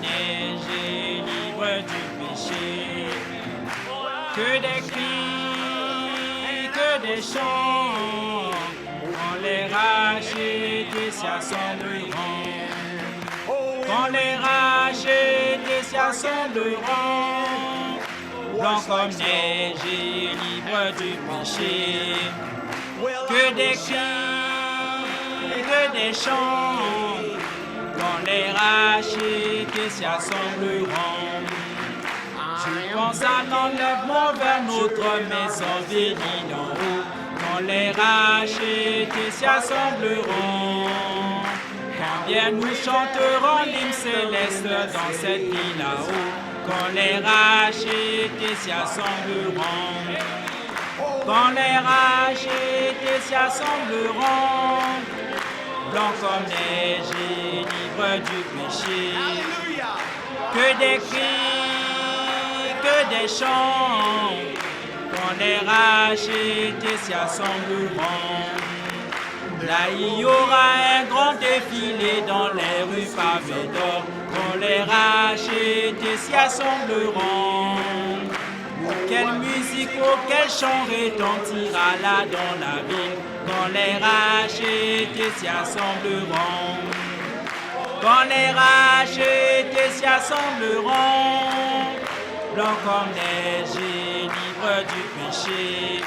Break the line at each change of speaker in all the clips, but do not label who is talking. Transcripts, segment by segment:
neige et libre du péché. Que des cris, que des chants, quand les rachetés s'y assembleront. Quand les rachetés s'y assembleront, blancs comme neige et libres du péché. Que des cris, que des chants, quand les rachetés s'y assembleront. Je pense à l'enlèvement vers notre maison bénie d'en haut, quand les rachetés s'y assembleront. Combien nous chanterons l'hymne céleste dans cette ville là-haut, quand les rachetés s'y assembleront. Quand les rachetés s'y assembleront, blancs comme neige et libres du péché. Que des cris, que des chants, quand les rachetés s'y assembleront. Là il y aura un grand défilé dans les rues pavées d'or, quand les rachetés s'y assembleront. Quelle musique, oh quel chant retentira là dans la ville, quand les rachetés s'y assembleront. Quand les rachetés s'y assembleront, blancs comme neige et libres du péché.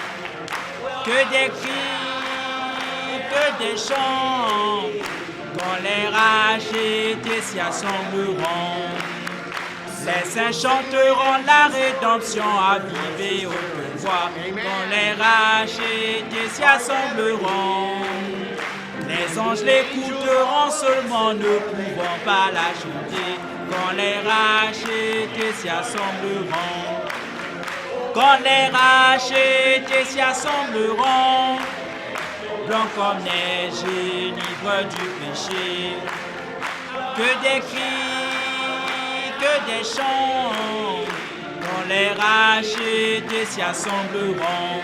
Que des cris, que des chants, quand les rachetés s'y assembleront. Les saints chanteront la rédemption avivée au pouvoir, quand les rachetés s'y assembleront. Les anges l'écouteront seulement, ne pouvant pas la chanter, quand les rachetés s'y assembleront. Quand les rachetés s'y assembleront, blancs comme neige et libres du péché. Que des cris, que des chants, quand les rachetés s'y assembleront.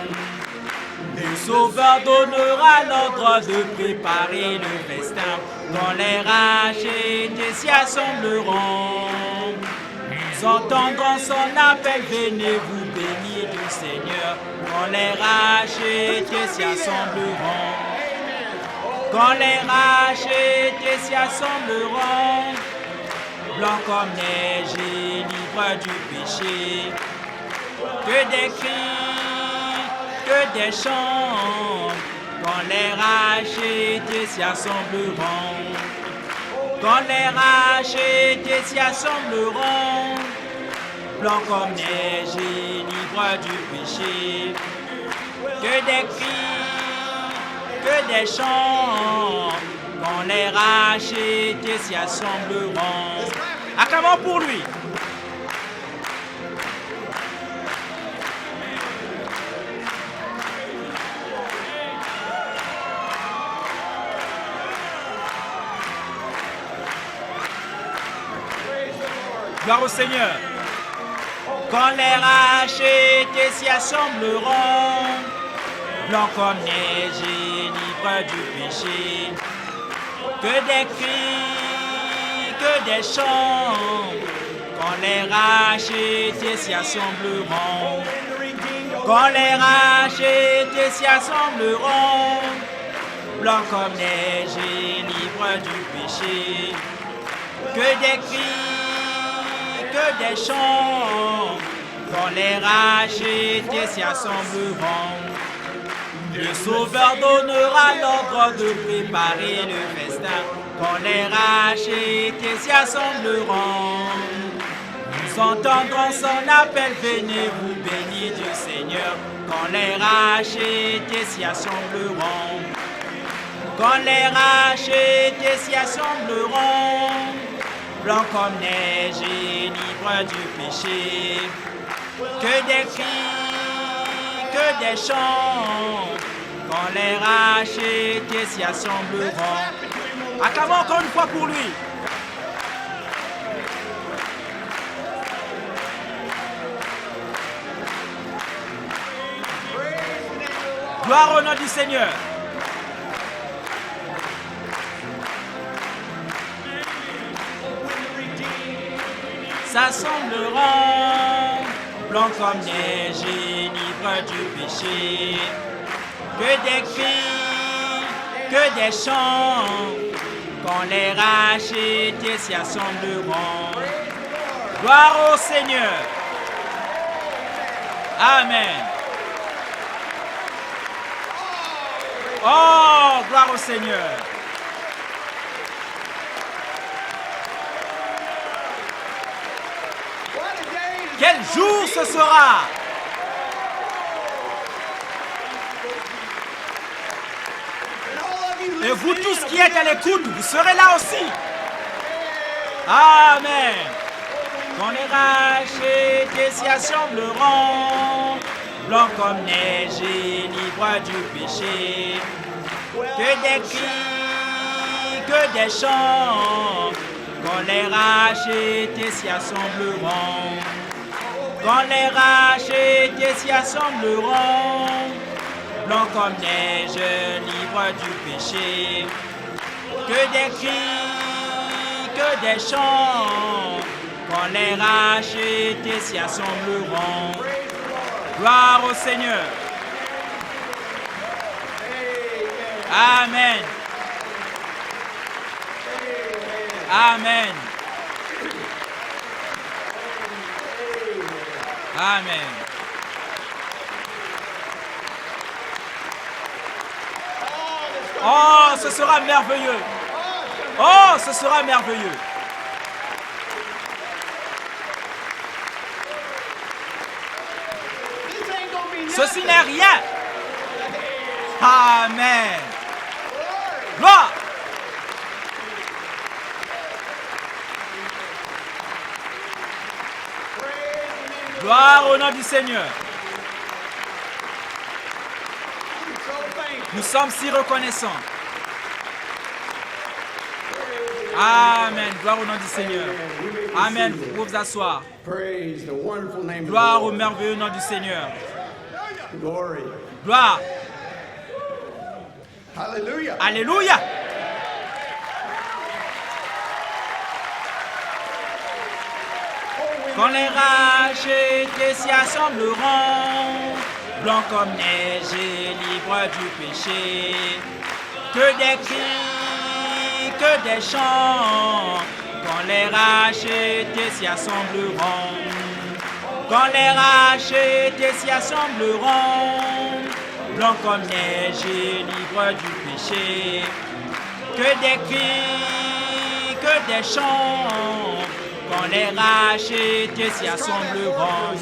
Le Sauveur donnera l'ordre de préparer le festin, quand les rachetés s'y assembleront. Nous entendrons son appel, venez vous bénis du Seigneur, quand les rachetés s'y assembleront. Quand les rachetés s'y assembleront, blancs comme neige et libres du péché. Que des cris, que des chants, quand les rachetés s'y assembleront. Quand les rachetés s'y assembleront, blancs comme neige et libres du péché. Que des cris, que des chants, quand les rachetés s'y assembleront. Acclamons pour lui. Gloire au Seigneur. Quand les rachetés s'y assembleront, blancs comme neige et libres du péché. Que des cris, que des chants, quand les rachetés s'y assembleront. Quand les rachetés s'y assembleront, blancs comme neige et libres du péché. Que des cris, que des chants, quand les rachetés s'y assembleront. Le Sauveur donnera l'ordre de préparer le festin, quand les rachetés s'y assembleront. Nous entendrons son appel, venez vous bénis du Seigneur, quand les rachetés s'y assembleront. Quand les rachetés s'y assembleront, blancs comme neige et libres du péché. Que des cris, que des chants, quand les rachetés s'y assembleront. Acclamons encore une fois pour lui. Gloire au nom du Seigneur. s'assembleront, blancs comme neige et libres du péché. Que des cris, que des chants, quand les rachetés s'y assembleront. Gloire au Seigneur. Amen. Oh, gloire au Seigneur. Quel jour ce sera? Et vous tous qui êtes à l'écoute, vous serez là aussi. Amen. Quand les rachetés s'y assembleront, blancs comme neige et libres du péché. Que des cris, que des chants, quand les rachetés s'y assembleront. Quand les rachetés s'y assembleront, blancs comme neige, libres du péché. Que des cris, que des chants, quand les rachetés s'y assembleront. Gloire au Seigneur. Amen. Amen. Amen. Oh, ce sera merveilleux. Oh, ce sera merveilleux. Ceci n'est rien. Amen. Gloire. Gloire au nom du Seigneur. Nous sommes si reconnaissants. Amen. Gloire au nom du Seigneur. Amen. Vous pouvez vous asseoir. Gloire au merveilleux nom du Seigneur. Gloire. Alléluia. Quand les rachetés s'y assembleront, blancs comme neige et libres du péché. Que des cris, que des chants, quand les rachetés s'y assembleront. Quand les rachetés s'y assembleront, blancs comme neige et libres du péché. Que des cris, que des chants, quand les rachetés s'y assembleront.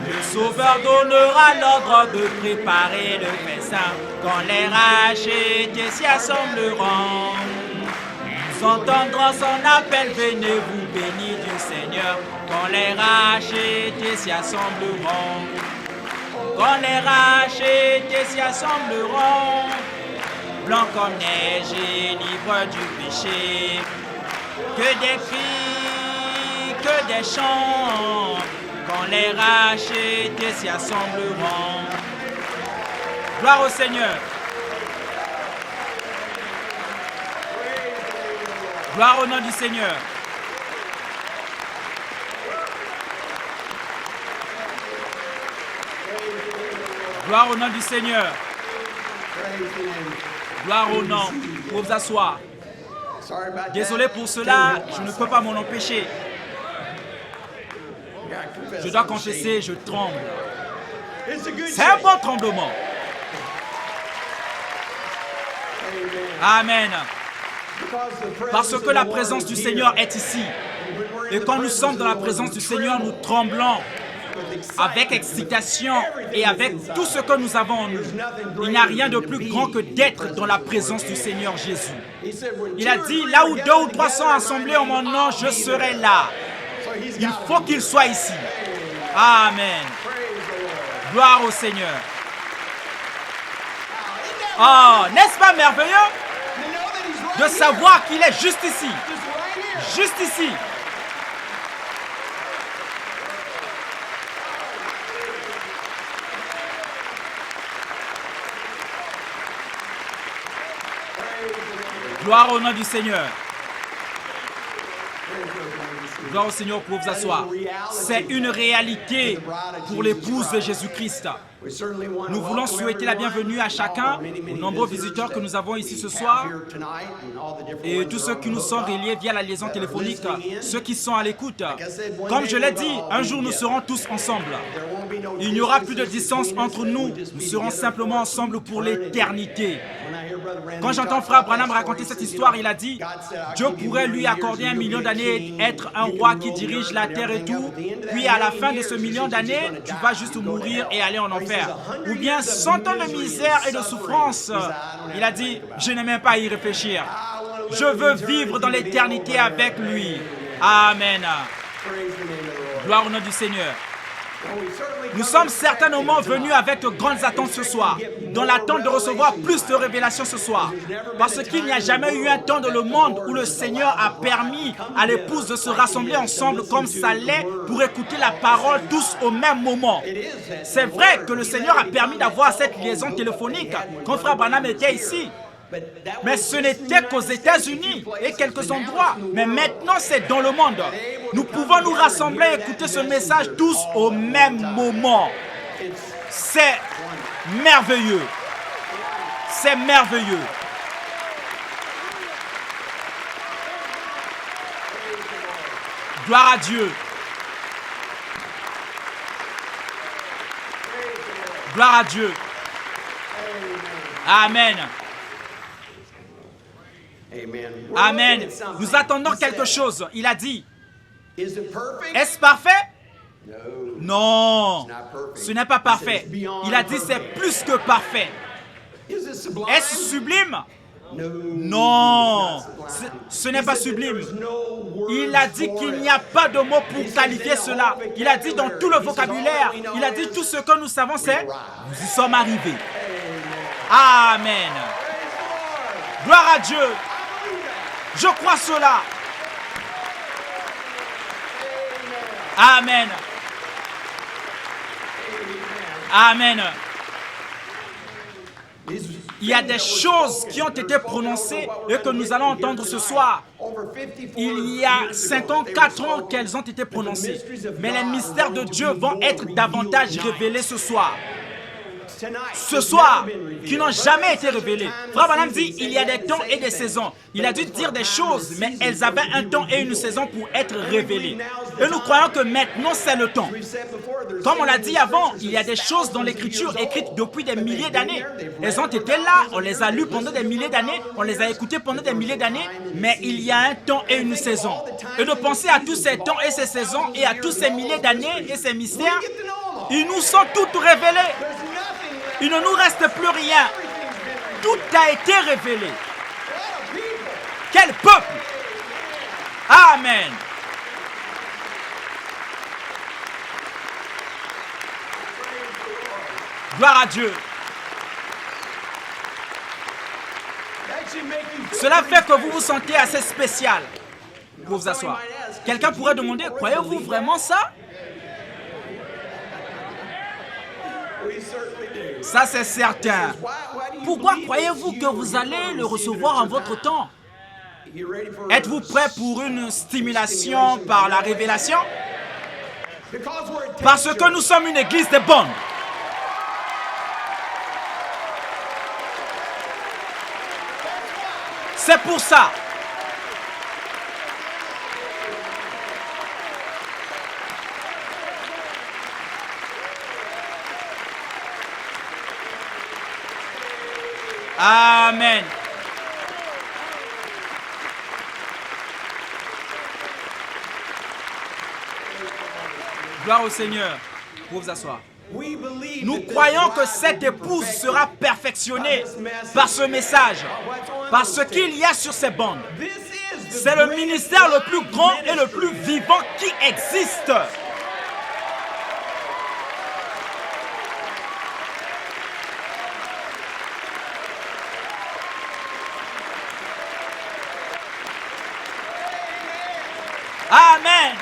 Le Sauveur donnera l'ordre de préparer le festin. Quand les rachetés s'y assembleront, nous entendrons son appel, venez vous bénir du Seigneur. Quand les rachetés s'y assembleront, quand les rachetés s'y assembleront, blancs comme neige et libres du péché. Que des cris, que des chants, quand les rachetés s'y assembleront. Gloire au Seigneur. Gloire au nom du Seigneur. Gloire au nom du Seigneur. Gloire au nom. Pour vous asseoir. Désolé pour cela, je ne peux pas m'en empêcher. Je dois confesser, je tremble. C'est un bon tremblement. Amen. Parce que la présence du Seigneur est ici. Et quand nous sommes dans la présence du Seigneur, nous tremblons avec excitation et avec tout ce que nous avons en nous. Il n'y a rien de plus grand que d'être dans la présence du Seigneur Jésus. Il a dit, là où 2 ou 3 sont assemblés en mon nom, je serai là. Il faut qu'il soit ici. Amen. Gloire au Seigneur. Oh, n'est-ce pas merveilleux de savoir qu'il est juste ici. Juste ici. Gloire au nom du Seigneur. Gloire au Seigneur, pour vous asseoir. C'est une réalité pour l'épouse de Jésus-Christ. Nous voulons souhaiter la bienvenue à chacun, aux nombreux visiteurs que nous avons ici ce soir, et tous ceux qui nous sont reliés via la liaison téléphonique, ceux qui sont à l'écoute. Comme je l'ai dit, un jour nous serons tous ensemble. Il n'y aura plus de distance entre nous, nous serons simplement ensemble pour l'éternité. Quand j'entends Frère Branham raconter cette histoire, il a dit, Dieu pourrait lui accorder 1 million d'années, être un roi qui dirige la terre et tout, puis à la fin de ce million d'années, tu vas juste mourir et aller en enfer. Ou bien 100 ans de misère et de souffrance. Il a dit, je n'ai même pas à y réfléchir. Je veux vivre dans l'éternité avec lui. Amen. Gloire au nom du Seigneur. Nous sommes certainement venus avec de grandes attentes ce soir, dans l'attente de recevoir plus de révélations ce soir. Parce qu'il n'y a jamais eu un temps dans le monde où le Seigneur a permis à l'épouse de se rassembler ensemble comme ça l'est pour écouter la parole tous au même moment. C'est vrai que le Seigneur a permis d'avoir cette liaison téléphonique quand Frère Branham était ici. Mais ce n'était qu'aux États-Unis et quelques endroits. Mais maintenant, c'est dans le monde. Nous pouvons nous rassembler et écouter ce message tous au même moment. C'est merveilleux. C'est merveilleux. Gloire à Dieu. Gloire à Dieu. Amen. Amen. Nous attendons quelque chose. Il a dit, est-ce parfait? Non, ce n'est pas parfait. Il a dit, c'est plus que parfait. Est-ce sublime? Non, ce n'est pas sublime. Il a dit qu'il n'y a pas de mots pour qualifier cela. Il a dit dans tout le vocabulaire, il a dit tout ce que nous savons, c'est nous y sommes arrivés. Amen. Gloire à Dieu. Je crois cela. Amen. Amen. Il y a des choses qui ont été prononcées et que nous allons entendre ce soir. Il y a 54 ans qu'elles ont été prononcées. Mais les mystères de Dieu vont être davantage révélés ce soir. Ce soir, qui n'ont jamais été révélés. Frère Branham dit, il y a des temps et des saisons. Il a dû dire des choses, mais elles avaient un temps et une saison pour être révélées. Et nous croyons que maintenant, c'est le temps. Comme on l'a dit avant, il y a des choses dans l'Écriture écrites depuis des milliers d'années. Elles ont été là, on les a lues pendant des milliers d'années, on les a écoutées pendant des milliers d'années, mais il y a un temps et une saison. Et de penser à tous ces temps et ces saisons et à tous ces milliers d'années et ces mystères, ils nous sont tous révélés. Il ne nous reste plus rien. Tout a été révélé. Quel peuple! Amen. Gloire à Dieu. Cela fait que vous vous sentez assez spécial. Pour vous asseoir. Quelqu'un pourrait demander, croyez-vous vraiment ça? Ça, c'est certain. Pourquoi croyez-vous que vous allez le recevoir en votre temps? Êtes-vous prêt pour une stimulation par la révélation? Parce que nous sommes une église des bonnes. C'est pour ça. Amen. Gloire au Seigneur. Pour vous asseoir. Nous croyons que cette épouse sera perfectionnée par ce message, par ce qu'il y a sur ces bandes. C'est le ministère le plus grand et le plus vivant qui existe. Amen.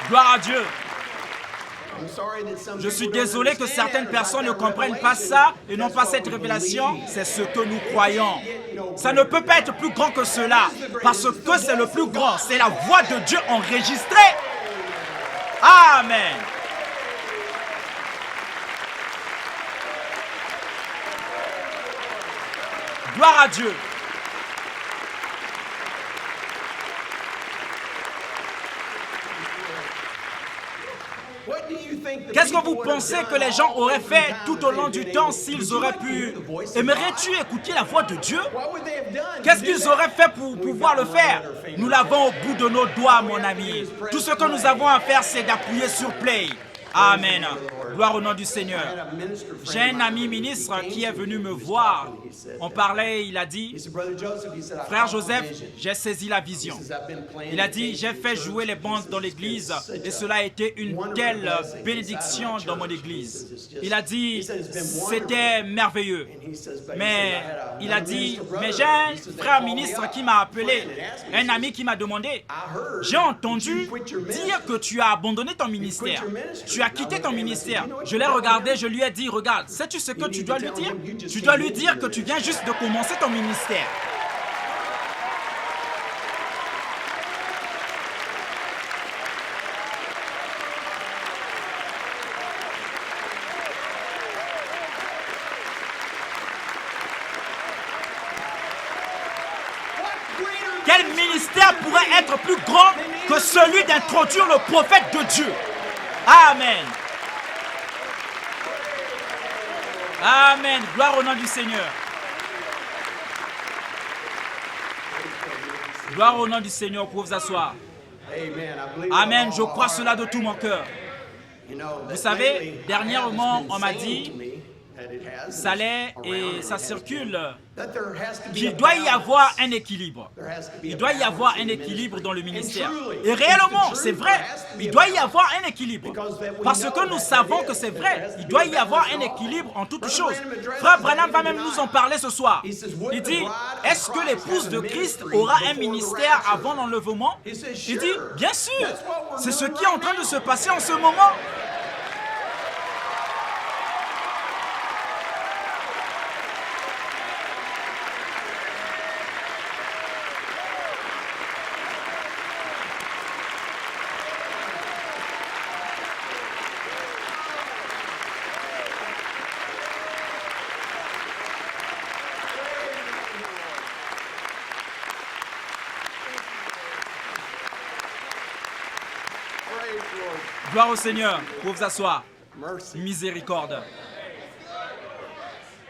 Gloire à Dieu. Je suis désolé que certaines personnes ne comprennent pas ça et n'ont pas cette révélation. C'est ce que nous croyons. Ça ne peut pas être plus grand que cela, parce que c'est le plus grand. C'est la voix de Dieu enregistrée. Amen. Gloire à Dieu. Qu'est-ce que vous pensez que les gens auraient fait tout au long du temps s'ils auraient pu? Aimerais-tu écouter la voix de Dieu? Qu'est-ce qu'ils auraient fait pour pouvoir le faire? Nous l'avons au bout de nos doigts, mon ami. Tout ce que nous avons à faire, c'est d'appuyer sur Play. Amen. Gloire au nom du Seigneur. J'ai un ami ministre qui est venu me voir. On parlait, il a dit, frère Joseph, j'ai saisi la vision. Il a dit, j'ai fait jouer les bandes dans l'église et cela a été une telle bénédiction dans mon église. Il a dit, c'était merveilleux. Mais il a dit, mais j'ai un frère ministre qui m'a appelé, un ami qui m'a demandé, j'ai entendu dire que tu as abandonné ton ministère. Tu as quitté ton ministère. Je l'ai regardé, je lui ai dit, regarde, sais-tu ce que tu dois lui dire? Tu dois lui dire que tu viens juste de commencer ton ministère. Quel ministère pourrait être plus grand que celui d'introduire le prophète de Dieu? Amen. Amen. Gloire au nom du Seigneur. Gloire au nom du Seigneur. Pour vous asseoir. Amen. Je crois cela de tout mon cœur. Vous savez, dernièrement, on m'a dit, ça l'est et ça circule, qu'il doit y avoir un équilibre. Il doit y avoir un équilibre dans le ministère. Et réellement, c'est vrai, il doit y avoir un équilibre. Parce que nous savons que c'est vrai, il doit y avoir un équilibre en toutes choses. Frère Branham va même nous en parler ce soir. Il dit, est-ce que l'épouse de Christ aura un ministère avant l'enlèvement? Il dit, bien sûr, c'est ce qui est en train de se passer en ce moment. Gloire au Seigneur, pour vous asseoir. Miséricorde.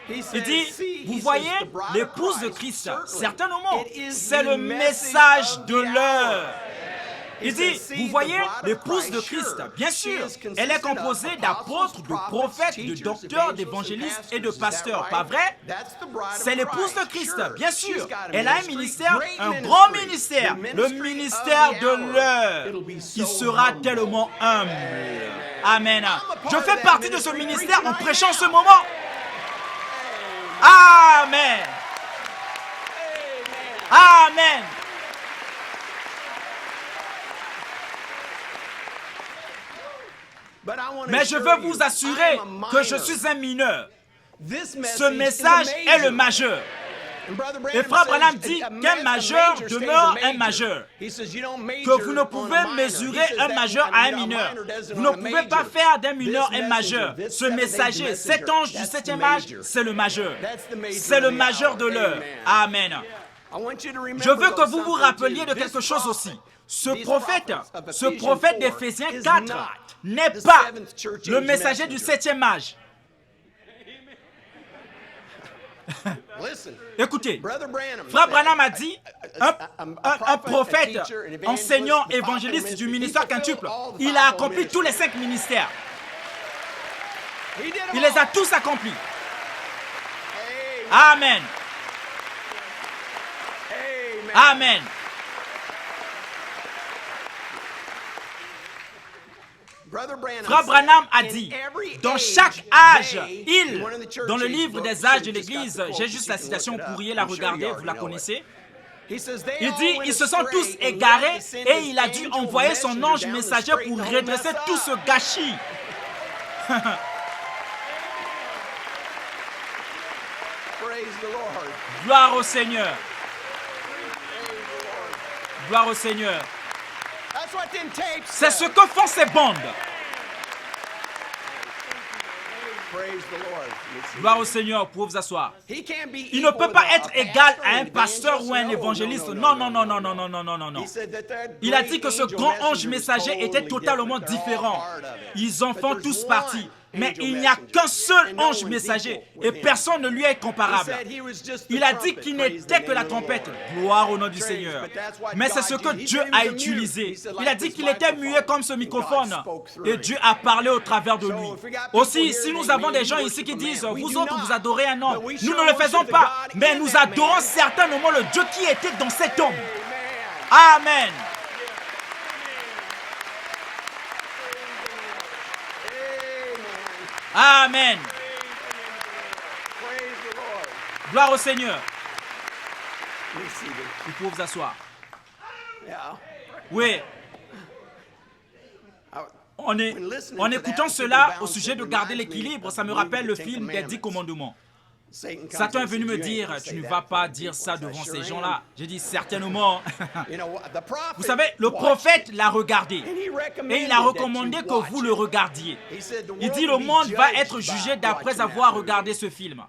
Il dit, vous voyez, l'épouse de Christ, certainement, c'est le message de l'heure. Il dit, vous voyez, l'épouse de Christ, bien sûr, elle est composée d'apôtres, de prophètes, de docteurs, d'évangélistes et de pasteurs, pas vrai? C'est l'épouse de Christ, bien sûr. Elle a un ministère, un grand ministère, le ministère de l'heure. Il sera tellement humble. Amen. Je fais partie de ce ministère en prêchant en ce moment. Amen. Amen. Mais je veux vous assurer que je suis un mineur. Ce message est le majeur. Et Frère Branham dit qu'un majeur demeure un majeur. Que vous ne pouvez mesurer un majeur à un mineur. Vous ne pouvez pas faire d'un mineur un majeur. Ce messager, cet ange du 7e âge, c'est le majeur. C'est le majeur de l'heure. Amen. Je veux que vous vous rappeliez de quelque chose aussi. Ce prophète d'Éphésiens 4 n'est pas le messager du 7e âge. Écoutez, Frère Branham a dit, un prophète, enseignant, évangéliste du ministère quintuple, il a accompli tous les 5 ministères. Il les a tous accomplis. Amen. Amen. Frère Branham a dit, dans chaque âge, dans le livre des âges de l'Église, j'ai juste la citation, vous pourriez la regarder, vous la connaissez. Il dit, ils se sont tous égarés et il a dû envoyer son ange messager pour redresser tout ce gâchis. Gloire au Seigneur. Gloire au Seigneur. C'est ce que font ces bandes. Gloire au Seigneur, pour vous asseoir. Il ne peut pas être égal à un pasteur ou un évangéliste. Non, non, non, non, non, non, non, non, non, non. Il a dit que ce grand ange messager était totalement différent. Ils en font tous partie. Mais il n'y a qu'un seul ange messager et personne ne lui est comparable. Il a dit qu'il n'était que la trompette. Gloire au nom du Seigneur. Mais c'est ce que Dieu a utilisé. Il a dit qu'il était muet comme ce microphone et Dieu a parlé au travers de lui. Aussi, si nous avons des gens ici qui disent « Vous autres, vous adorez un homme », nous ne le faisons pas, mais nous adorons certainement le Dieu qui était dans cet homme. Amen. Amen. Gloire au Seigneur. Vous pouvez vous asseoir. Oui. En écoutant cela au sujet de garder l'équilibre, ça me rappelle le film des 10 commandements. Satan est venu me dire, tu ne vas pas dire ça devant ces gens-là. J'ai dit, certainement. Vous savez, le prophète l'a regardé et il a recommandé que vous le regardiez. Il dit, le monde va être jugé d'après avoir regardé ce film.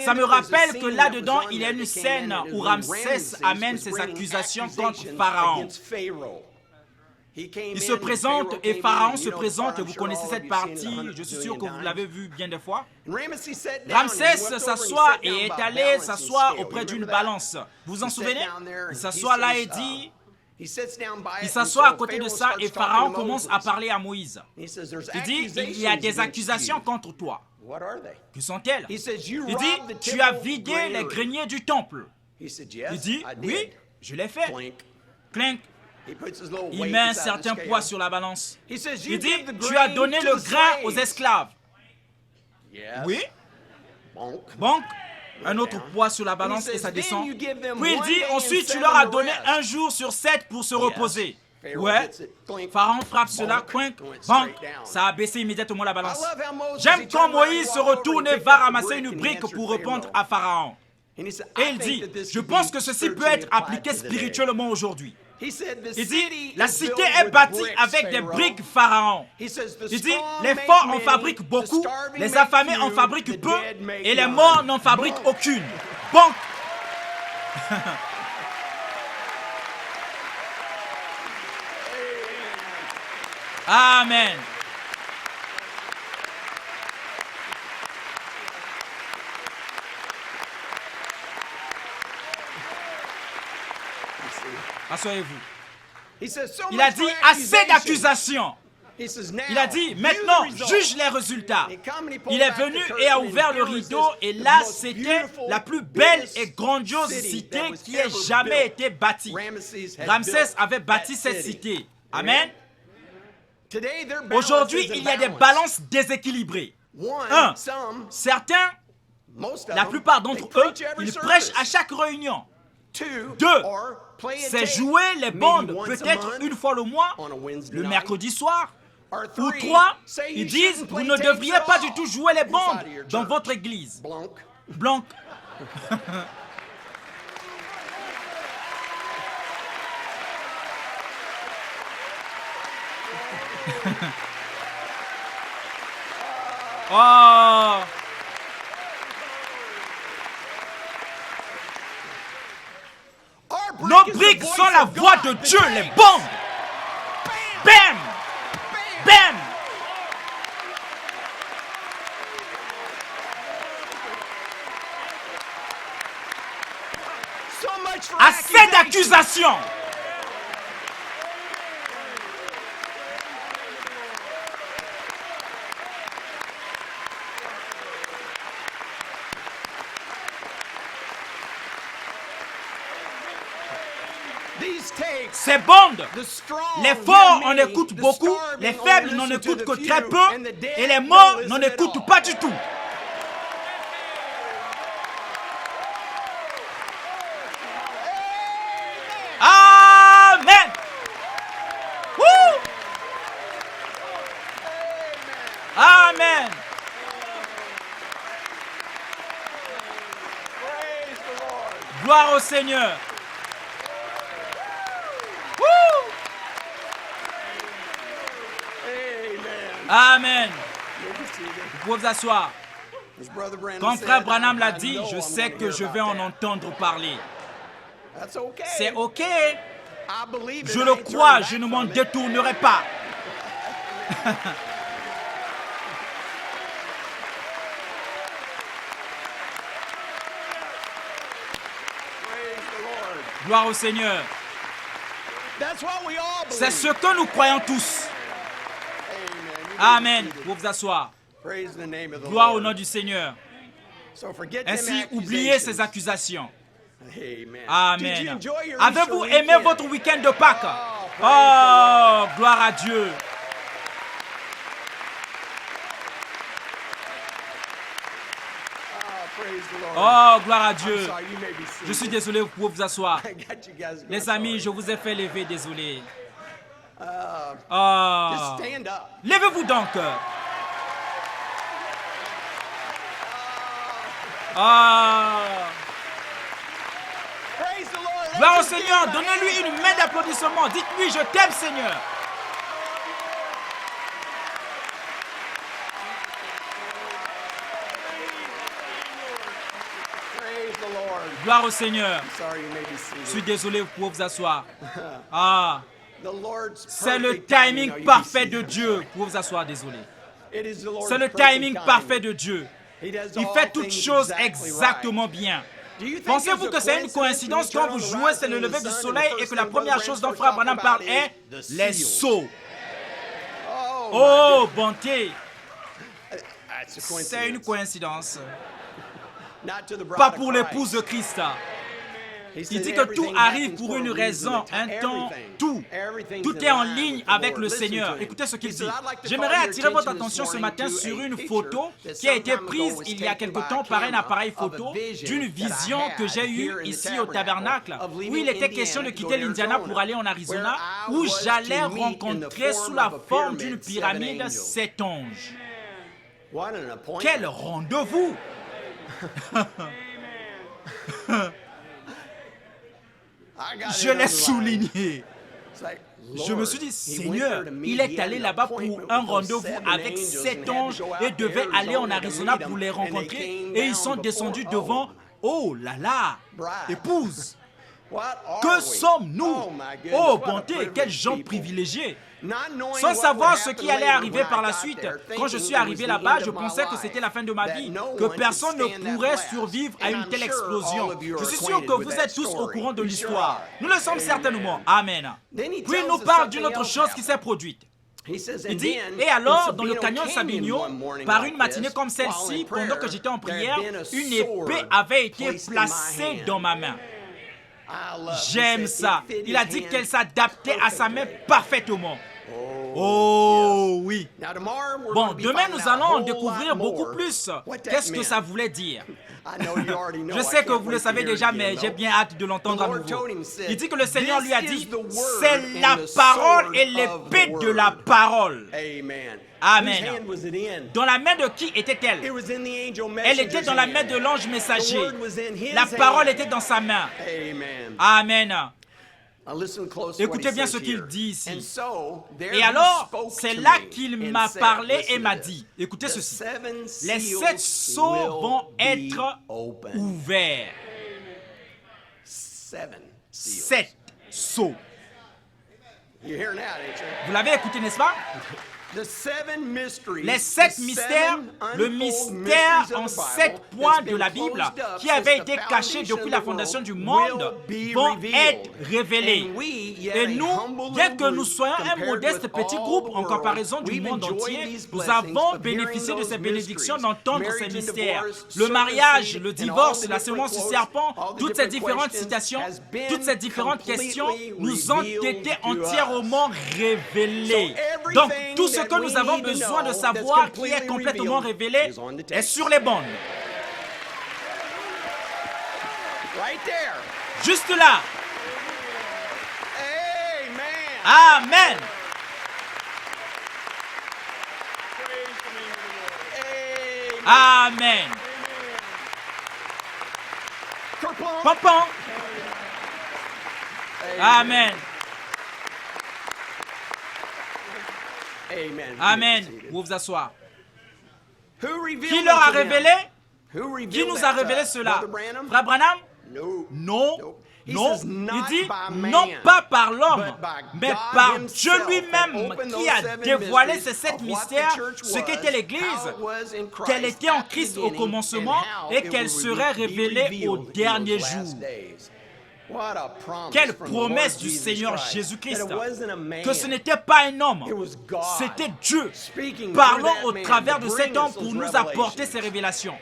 Ça me rappelle que là-dedans, il y a une scène où Ramsès amène ses accusations contre Pharaon. Il se présente et Pharaon se présente. Vous connaissez cette partie, je suis sûr que vous l'avez vu bien des fois. Ramsès s'assoit et est allé s'asseoir auprès d'une balance. Vous vous en souvenez? Il s'assoit là et dit... Il s'assoit à côté de ça et Pharaon commence à parler à Moïse. Il dit, il y a des accusations contre toi. Que sont-elles? Il dit, tu as vidé les greniers du temple. Il dit, oui, je l'ai fait. Clink. Il met un certain poids sur la balance. Il dit, tu as donné le grain aux esclaves. Oui. Bonk. Un autre poids sur la balance et ça descend. Puis il dit, ensuite tu leur as donné un jour sur 7 pour se reposer. Ouais. Pharaon frappe cela, coink, bonk. Ça a baissé immédiatement la balance. J'aime quand Moïse se retourne et va ramasser une brique pour répondre à Pharaon. Et il dit, je pense que ceci peut être appliqué spirituellement aujourd'hui. Il dit, la cité est bâtie avec des briques Pharaon. Il dit, les forts en fabriquent beaucoup, les affamés en fabriquent peu, et les morts n'en fabriquent aucune. Bon. Amen. Asseyez-vous. Il a dit assez d'accusations. Il a dit maintenant juge les résultats. Il est venu et a ouvert le rideau et là c'était la plus belle et grandiose cité qui ait jamais été bâtie. Ramsès avait bâti cette cité. Amen. Aujourd'hui il y a des balances déséquilibrées. Un, certains, la plupart d'entre eux, ils prêchent à chaque réunion. Deux, c'est jouer les bandes peut-être une fois le mois, le mercredi soir. Ou trois, ils disent, vous ne devriez pas du tout jouer les bandes dans votre église. Blanc. Oh. Nos briques sont la voix de Dieu, les bandes. Bam! Bam! Assez d'accusations. Ces bandes, les forts en écoutent beaucoup, les faibles n'en écoutent que très peu, et les morts n'en écoutent pas du tout. Amen. Amen. Gloire au Seigneur. Woo! Amen. Vous pouvez vous asseoir. Quand frère Branham l'a dit, je sais que je vais en entendre parler. C'est OK. Je le crois, je ne m'en détournerai pas. Gloire au Seigneur. C'est ce que nous croyons tous. Amen. Vous vous asseoir. Gloire au nom du Seigneur. Ainsi, oubliez ces accusations. Amen. Avez-vous aimé votre week-end de Pâques? Oh, gloire à Dieu. Oh, gloire à Dieu. Je suis désolé, vous pouvez vous asseoir. Les amis, je vous ai fait lever, désolé. Oh. Levez-vous donc. Oh. Gloire au Seigneur, donnez-lui une main d'applaudissement. Dites-lui, je t'aime, Seigneur. Gloire au Seigneur. Je suis désolé, vous pouvez vous asseoir. Ah, c'est le timing parfait de Dieu. Vous pouvez vous asseoir, désolé. C'est le timing parfait de Dieu. Il fait toutes choses exactement bien. Pensez-vous que c'est une coïncidence quand vous jouez, c'est le lever du soleil et que la première chose dont frère Branham parle est les sceaux? Oh, bonté. C'est une coïncidence. Pas pour l'épouse de Christ. Il dit que tout arrive pour une raison, un temps, tout. Tout est en ligne avec le Seigneur. Écoutez ce qu'il dit. J'aimerais attirer votre attention ce matin sur une photo qui a été prise il y a quelque temps par un appareil photo d'une vision que j'ai eue ici au tabernacle, où il était question de quitter l'Indiana pour aller en Arizona, où j'allais rencontrer sous la forme d'une pyramide 7 anges. Quel rendez-vous! Je l'ai souligné. Je me suis dit, Seigneur, il est allé là-bas pour un rendez-vous avec 7 anges et devait aller en Arizona pour les rencontrer. Et ils sont descendus devant, oh là là, épouse. Que sommes-nous? Oh bonté, quels gens privilégiés. Sans savoir ce qui allait arriver par la suite. Quand je suis arrivé là-bas, je pensais que c'était la fin de ma vie, que personne ne pourrait survivre à une telle explosion. Je suis sûr que vous êtes tous au courant de l'histoire. Nous le sommes certainement. Amen. Puis il nous parle d'une autre chose qui s'est produite. Il dit, et alors, dans le canyon Sabino, par une matinée comme celle-ci, pendant que j'étais en prière, une épée avait été placée dans ma main. J'aime ça. Il a dit qu'elle s'adaptait à sa main parfaitement. Oh oui. Bon, demain nous allons en découvrir beaucoup plus. Qu'est-ce que ça voulait dire? Je sais que vous le savez déjà, mais j'ai bien hâte de l'entendre à nouveau. Il dit que le Seigneur lui a dit, c'est la parole et l'épée de la parole. Amen. Dans la main de qui était-elle? Elle était dans la main de l'ange messager. La parole était dans sa main. Amen. Écoutez bien ce qu'il dit ici. Et alors, c'est là qu'il m'a parlé et m'a dit, écoutez ceci, les 7 sceaux vont être ouverts. 7 sceaux. Vous l'avez écouté, n'est-ce pas? Les 7 mystères, le mystère en 7 points de la Bible qui avait été caché depuis la fondation du monde vont être révélés. Et nous, bien que nous soyons un modeste petit groupe en comparaison du monde entier, nous avons bénéficié de ces bénédictions d'entendre ces mystères. Le mariage, le divorce, la semence du serpent, toutes ces différentes citations, toutes ces différentes questions nous ont été entièrement révélées. Donc, tout ce que nous avons besoin de savoir qui est complètement révélé est sur les bandes. Juste là. Amen. Amen. Pom-pom. Amen. Amen. Vous vous asseoir. Qui leur a révélé? Qui nous a révélé cela? Frère Branham? Non. Non, il dit non pas par l'homme, mais par Dieu lui-même qui a dévoilé ces 7 mystères, ce qu'était l'Église, qu'elle était en Christ au commencement et qu'elle serait révélée au dernier jour. Quelle promesse du Seigneur Jésus-Christ, que ce n'était pas un homme, c'était Dieu parlant au travers de cet homme pour nous apporter ces révélations.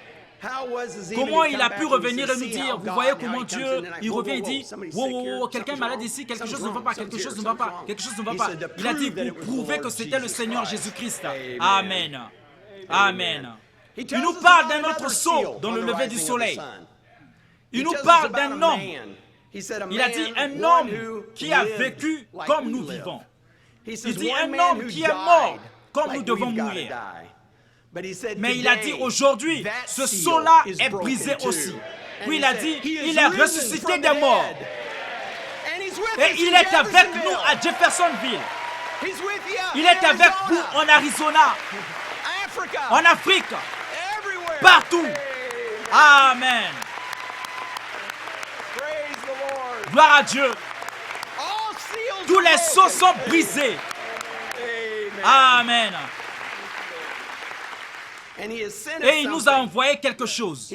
Comment il a pu revenir et nous dire, vous voyez comment Dieu, il revient et dit, wow, quelqu'un est malade ici, quelque chose ne va pas, quelque chose ne va pas, quelque chose ne va pas. Il a dit, vous prouvez que c'était le Seigneur Jésus-Christ. Amen. Amen. Il nous parle d'un autre saut dans le lever du soleil. Il nous parle d'un homme. Il a dit un homme qui a vécu comme nous vivons. Il dit un homme qui est mort comme nous devons mourir. Mais il a dit aujourd'hui, ce sceau-là est brisé aussi. Puis il a dit, il est ressuscité des morts. Et il est avec nous à Jeffersonville. Il est avec vous en Arizona, en Afrique, partout. Amen. Gloire à Dieu. Tous les sceaux sont brisés. Amen. Et il nous a envoyé quelque chose.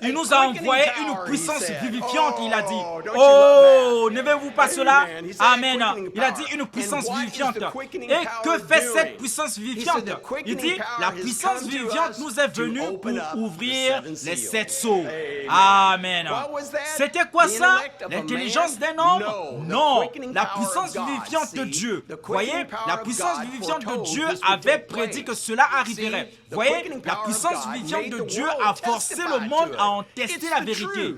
Il nous a envoyé une puissance vivifiante. Il a dit, oh, n'aimez-vous pas cela? Amen. Il a dit une puissance vivifiante. Et que fait cette puissance vivifiante? Il dit, la puissance vivifiante nous est venue pour ouvrir les 7 sceaux. Amen. C'était quoi ça? L'intelligence d'un homme? Non. La puissance vivifiante de Dieu. Voyez, la puissance vivifiante de Dieu avait prédit que cela arriverait. Voyez, la puissance vivifiante de Dieu a forcé le monde à en tester la vérité.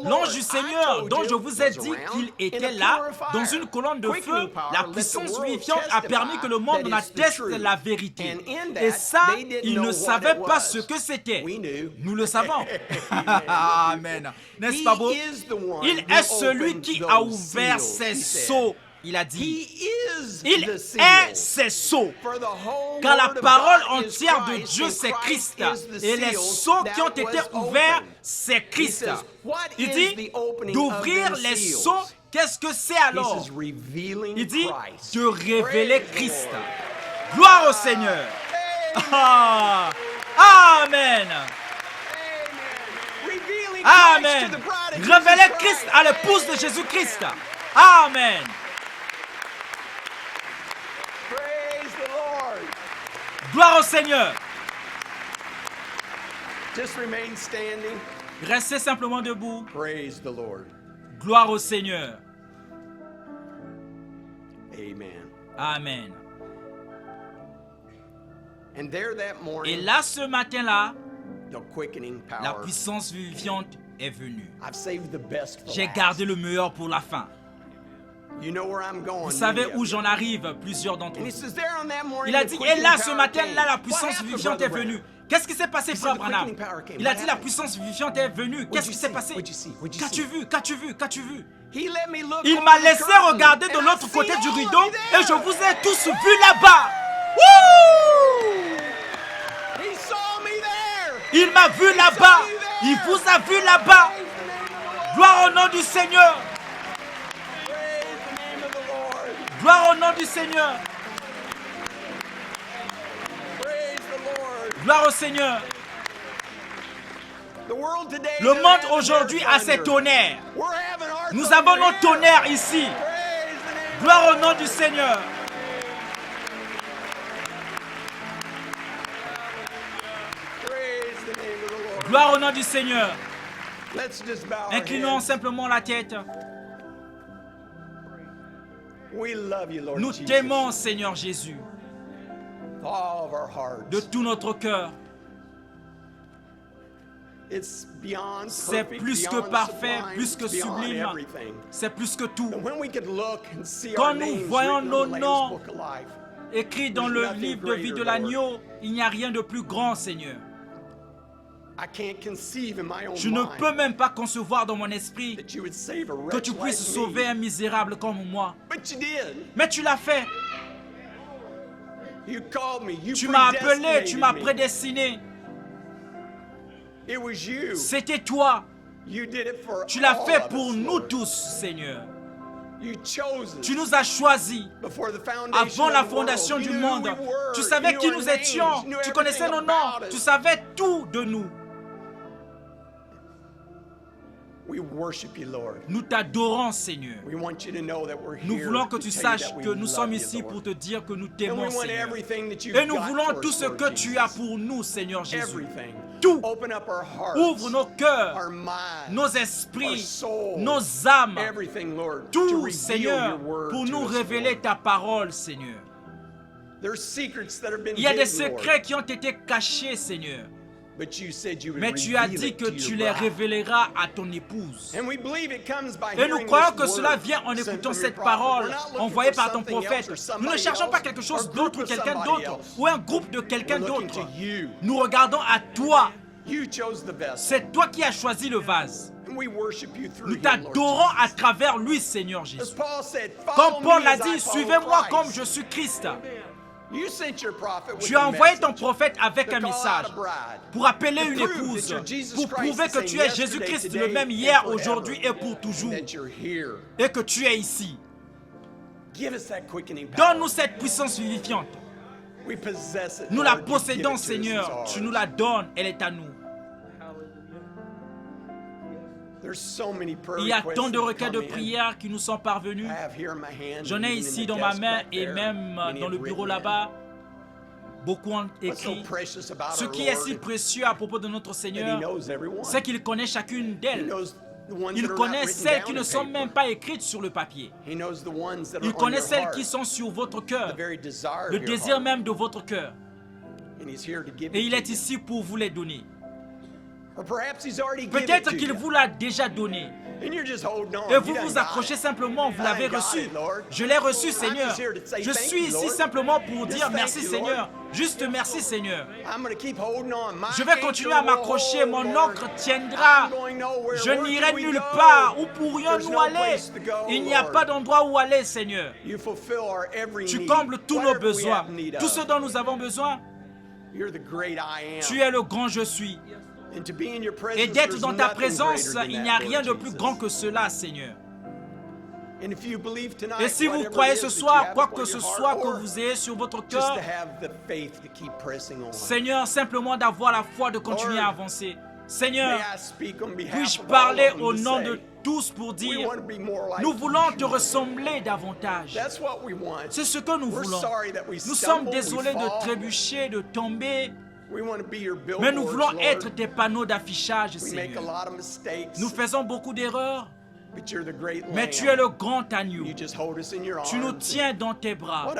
L'ange du Seigneur, dont je vous ai dit qu'il était là, dans une colonne de feu, la puissance vivifiante a permis que le monde en atteste la vérité. Et ça, ils ne savaient pas ce que c'était. Nous le savons. Amen. N'est-ce pas beau? Il est celui qui a ouvert ses sceaux. Il a dit, il est ses sceaux. Car la parole entière de Dieu, c'est Christ. Et les sceaux qui ont été ouverts, c'est Christ. Il dit, d'ouvrir les sceaux, qu'est-ce que c'est alors? Il dit, de révéler Christ. Gloire au Seigneur. Amen. Amen. Révéler Christ à l'épouse de Jésus-Christ. Amen. Gloire au Seigneur. Restez simplement debout. Gloire au Seigneur. Amen. Et là, ce matin-là, la puissance vivifiante est venue. J'ai gardé le meilleur pour la fin. Vous savez où j'en arrive, plusieurs d'entre vous. Il a dit, et là, ce matin-là, la puissance vivifiante est venue. Qu'est-ce qui s'est passé, frère Branham? Il a dit, la puissance vivifiante est venue. Qu'est-ce qui s'est passé? Qu'as-tu vu? Qu'as-tu vu? Qu'as-tu vu? Il m'a laissé regarder de l'autre côté du rideau et je vous ai tous vus là-bas. Il m'a vu là-bas. Il vous a vu là-bas. Gloire au nom du Seigneur. Gloire au nom du Seigneur. Gloire au Seigneur. Le monde aujourd'hui a ses tonnerres. Nous avons nos tonnerres ici. Gloire au nom du Seigneur. Gloire au nom du Seigneur. Inclinons simplement la tête. Nous t'aimons, Seigneur Jésus, de tout notre cœur. C'est plus que parfait, plus que sublime, c'est plus que tout. Quand nous voyons nos noms écrits dans le livre de vie de l'agneau, il n'y a rien de plus grand, Seigneur. Je ne peux même pas concevoir dans mon esprit que tu puisses sauver un misérable comme moi. Mais tu l'as fait. Tu m'as appelé, tu m'as prédestiné. C'était toi. Tu l'as fait pour nous tous, Seigneur. Tu nous as choisis avant la fondation du monde. Tu savais qui nous étions. Tu connaissais nos noms. Tu savais tout de nous. Nous t'adorons, Seigneur. Nous voulons que tu saches que nous sommes ici pour te dire que nous t'aimons, Seigneur. Et nous voulons tout ce que tu as pour nous, Seigneur Jésus. Tout. Ouvre nos cœurs, nos esprits, nos âmes. Tout, Seigneur, pour nous révéler ta parole, Seigneur. Il y a des secrets qui ont été cachés, Seigneur. Mais tu as dit que tu les révéleras à ton épouse. Et nous croyons que cela vient en écoutant cette parole envoyée par ton prophète. Nous ne cherchons pas quelque chose d'autre ou quelqu'un d'autre ou un groupe de quelqu'un d'autre. Nous regardons à toi. C'est toi qui as choisi le vase. Nous t'adorons à travers lui, Seigneur Jésus. Comme Paul l'a dit, suivez-moi comme je suis Christ. Tu as envoyé ton prophète avec un message pour appeler une épouse, pour prouver que tu es Jésus-Christ le même hier, aujourd'hui et pour toujours, et que tu es ici. Donne-nous cette puissance vivifiante. Nous la possédons, Seigneur. Tu nous la donnes, elle est à nous. Il y a tant de requêtes de prière qui nous sont parvenus. J'en ai ici dans ma main et même dans le bureau là-bas. Beaucoup ont écrit. Ce qui est si précieux à propos de notre Seigneur, c'est qu'il connaît chacune d'elles. Il connaît celles qui ne sont même pas écrites sur le papier. Il connaît celles qui sont sur votre cœur, le désir même de votre cœur. Et il est ici pour vous les donner. Peut-être qu'il vous l'a déjà donné. Et vous vous accrochez simplement, vous l'avez reçu. Je l'ai reçu, Seigneur. Je suis ici simplement pour dire merci, Seigneur. Juste merci, Seigneur. Je vais continuer à m'accrocher, mon encre tiendra. Je n'irai nulle part. Où pourrions-nous aller? Il n'y a pas d'endroit où aller, Seigneur. Tu combles tous nos besoins. Tout ce dont nous avons besoin. Tu es le grand je suis. Et d'être dans ta présence, il n'y a rien de plus grand que cela, Seigneur. Et si vous croyez ce soir, quoi que ce soit que vous ayez sur votre cœur, Seigneur, simplement d'avoir la foi de continuer à avancer. Seigneur, puis-je parler au nom de tous pour dire, nous voulons te ressembler davantage. C'est ce que nous voulons. Nous sommes désolés de trébucher, de tomber, mais nous voulons être tes panneaux d'affichage, Seigneur. Nous faisons beaucoup d'erreurs, mais tu es le grand agneau. Tu nous tiens dans tes bras.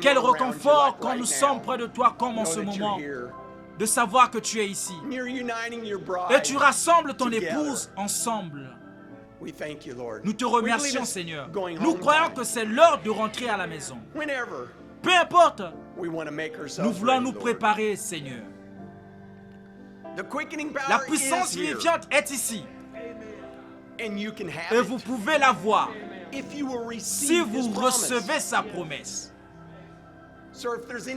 Quel réconfort quand nous sommes près de toi comme en ce moment, de savoir que tu es ici. Et tu rassembles ton épouse ensemble. Nous te remercions, Seigneur. Nous croyons que c'est l'heure de rentrer à la maison. Peu importe, nous voulons nous préparer, Seigneur. La puissance vivifiante est ici. Et vous pouvez la voir si vous recevez sa promesse.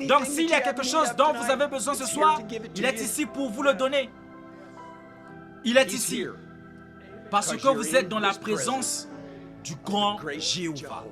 Donc s'il y a quelque chose dont vous avez besoin ce soir, il est ici pour vous le donner. Il est ici parce que vous êtes dans la présence du grand Jéhovah.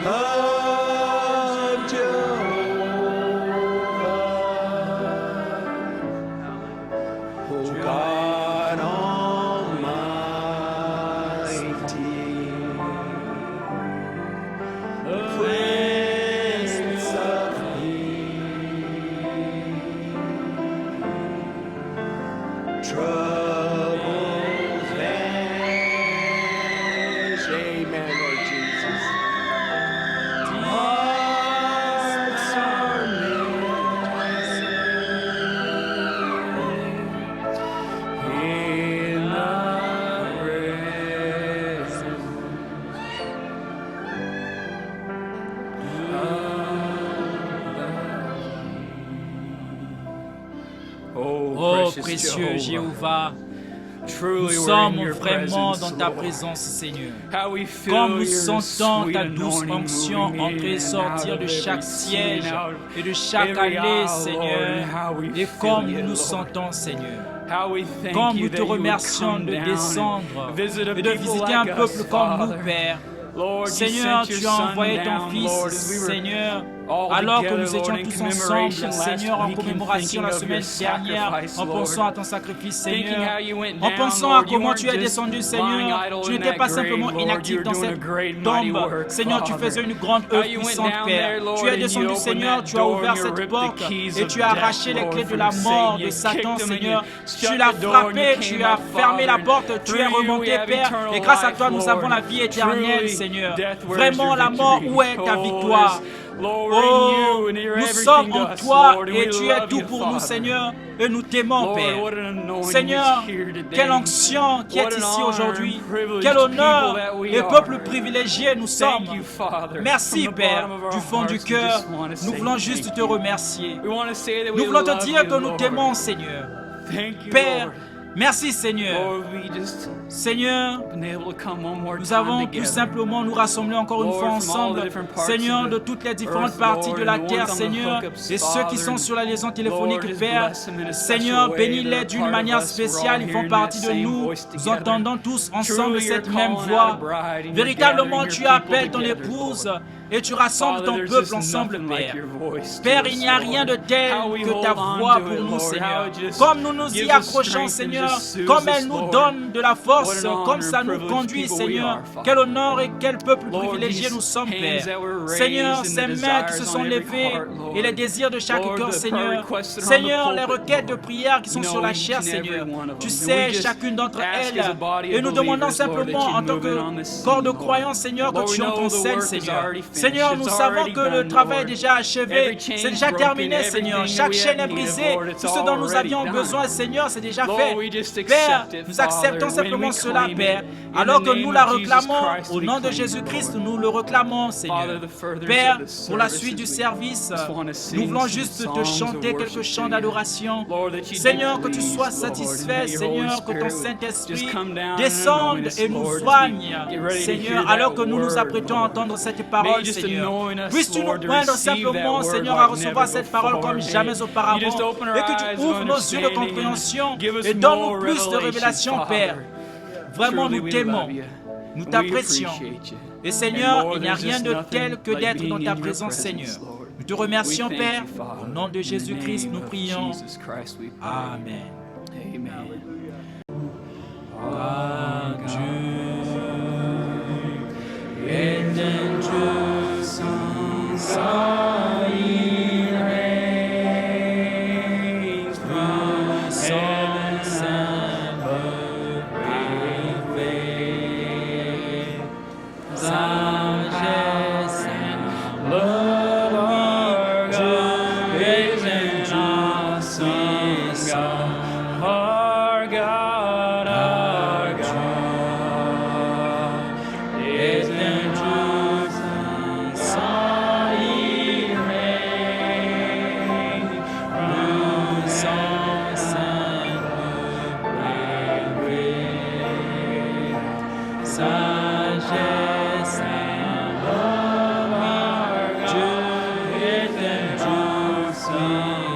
of Jehovah, O God Almighty, Prince of Peace, troubles vanish. Amen, Lord Jesus. Hearts are made in the presence of
Oh, précieux Jéhovah, nous sommes vraiment dans ta présence, Seigneur. Comme nous sentons ta douce onction entrer et sortir de chaque siège et de chaque allée, Seigneur, et comme nous nous sentons, Seigneur. Comme nous te remercions de descendre et de visiter un peuple comme nous, Père. Seigneur, tu as envoyé ton Fils, Seigneur, alors que nous étions tous ensemble, Seigneur, en commémoration la semaine dernière, en pensant à ton sacrifice, Seigneur, en pensant à comment tu es descendu, Seigneur. Tu n'étais pas simplement inactif dans cette tombe, Seigneur, tu faisais une grande œuvre puissante, Père. Tu es descendu, Seigneur, tu as ouvert cette porte et tu as arraché les clés de la mort de Satan, Seigneur. Tu l'as frappé, tu as fermé la porte, tu es remonté, Père, et grâce à toi, nous avons la vie éternelle, Seigneur. Vraiment, la mort, où est ta victoire? Oh, nous sommes en toi et tu es tout pour nous, Seigneur, et nous t'aimons, Père. Seigneur, quelle onction qui est ici aujourd'hui, quel honneur et peuple privilégié nous sommes. Merci, Père, du fond du cœur, nous voulons juste te remercier. Nous voulons te dire que nous t'aimons, Seigneur. Père, merci, Seigneur. Seigneur, nous avons tout simplement nous rassembler encore une fois ensemble, Seigneur, de toutes les différentes parties de la terre, Seigneur, et ceux qui sont sur la liaison téléphonique, Père. Seigneur, bénis-les d'une manière spéciale, ils font partie de nous. Nous entendons tous ensemble cette même voix. Véritablement, tu appelles ton épouse et tu rassembles ton peuple ensemble, Père. Père, il n'y a rien de tel que ta voix pour nous, Seigneur. Comme nous nous y accrochons, Seigneur, comme elle nous donne de la force, comme ça nous conduit, Seigneur. Quel honneur et quel peuple privilégié nous sommes, Père. Seigneur, ces mains qui se sont levées et les désirs de chaque cœur, Seigneur. Seigneur, les requêtes de prière qui sont sur la chair, Seigneur. Tu sais chacune d'entre elles. Et nous demandons simplement, en tant que corps de croyants, Seigneur, que tu entres en scène, Seigneur. Seigneur, nous savons que le travail est déjà achevé, c'est déjà terminé, Seigneur. Chaque chaîne est brisée. Tout ce dont nous avions besoin, Seigneur, c'est déjà fait. Père, nous acceptons simplement cela, Père. Alors que nous la réclamons, au nom de Jésus-Christ, nous le réclamons, Seigneur. Père, pour la suite du service, nous voulons juste te chanter quelques chants d'adoration. Seigneur, que tu sois satisfait, Seigneur, que ton Saint-Esprit descende et nous soigne, Seigneur, alors que nous nous apprêtons à entendre cette parole, Seigneur. Puisses-tu nous poindre simplement, Seigneur, à recevoir cette parole comme jamais auparavant, et que tu ouvres nos yeux de compréhension et donne-nous plus de révélation, Père. Vraiment, nous t'aimons, nous t'apprécions. Et Seigneur, il n'y a rien de tel que d'être dans ta présence, Seigneur. Nous te remercions, Père. Au nom de Jésus-Christ, nous prions. Amen. Dieu est un Dieu sans fin, il règne puissant, simple, parfait, sagesse and love. Dieu est un Dieu puissant, our God, our God is the Dieu sans il règne, puissant, simple, parfait, sagesse and love. Dieu est un Dieu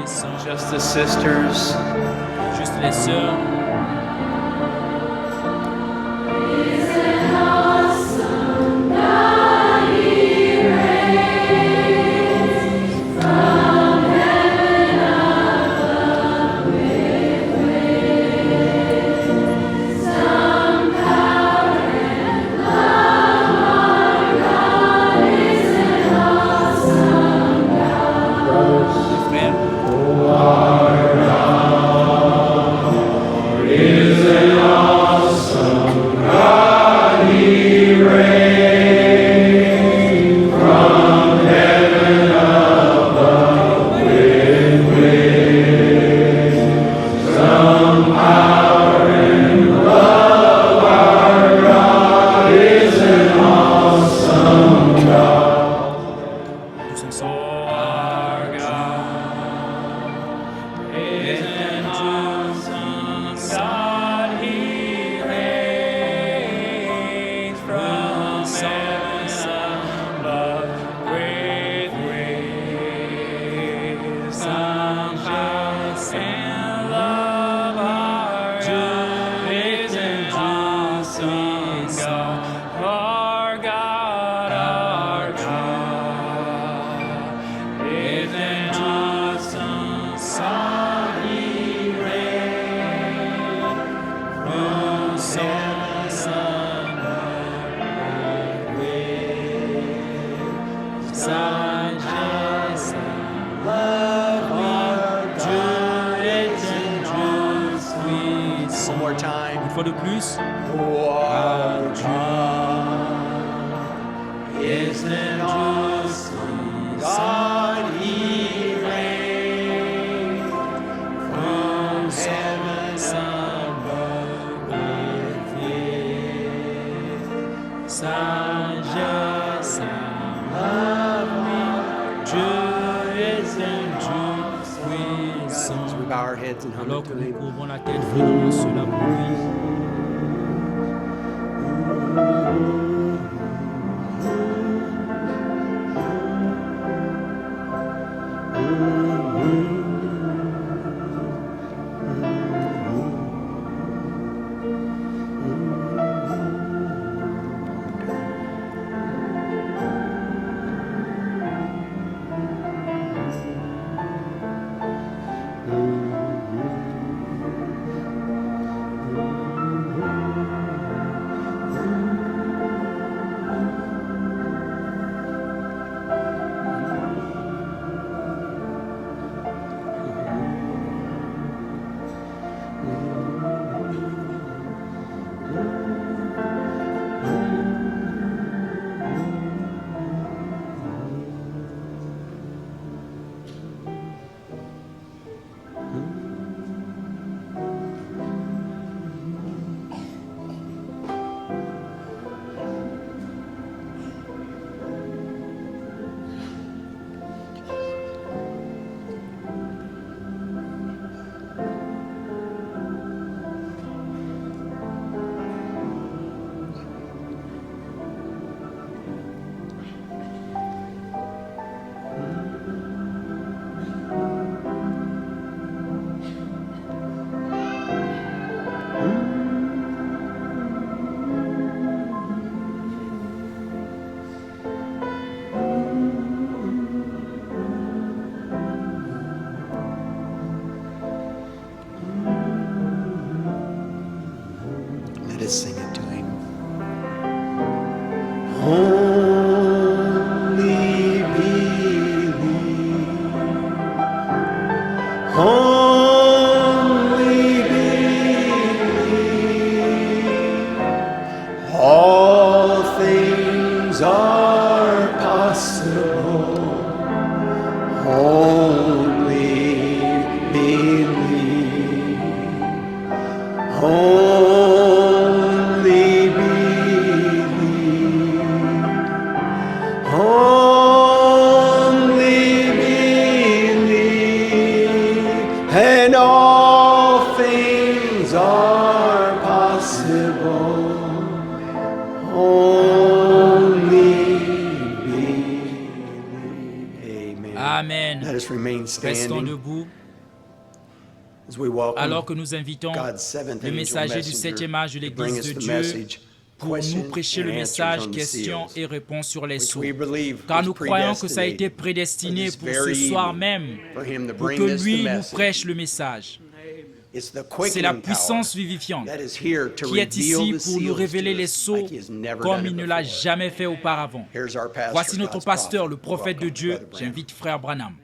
puissant.
Just the sisters.
Juste les sœurs.
Is an awesome God, He reigns.
fois de plus.
Our God is an awesome God. He reigns from heaven above with sagesse and love. Dieu est un Dieu puissant.
As we bow our heads and hum
Alors
to
que nous
him.
couvrons la tête, faisons cela pour lui.
Let us sing it to him. Only believe. Only believe. All things are possible. Only believe. Only believe. Only believe. And all things are possible. Only believe. Amen.
Amen.
Let us remain
Restons
standing
debout
as we welcome
alors que nous invitons
God's seventh
le
angel
messager du
messenger
7e âge de
to bring
l'Église
us
de
the
Dieu
message,
pour nous
questions
prêcher le
and
message
answers on the
questions
seals,
et réponses sur les
which
sceaux.
we believe
Car
was
nous croyons que ça a été
predestinated
prédestiné
for
pour
this
ce
very
soir
evening,
même,
for him to
pour
bring
que
us the
lui nous
message.
prêche le message.
It's the
C'est la
quickening
puissance
power
vivifiante
that is here to
qui est
reveal
ici
the
pour nous
seals
révéler
to
les
us
sceaux
like he has never
comme
done
il
it
ne l'a
before.
jamais fait auparavant.
Here's our pastor,
Voici notre
God's
pasteur,
prophet.
le prophète de
Welcome,
Dieu.
Brother Branham.
J'invite frère Branham.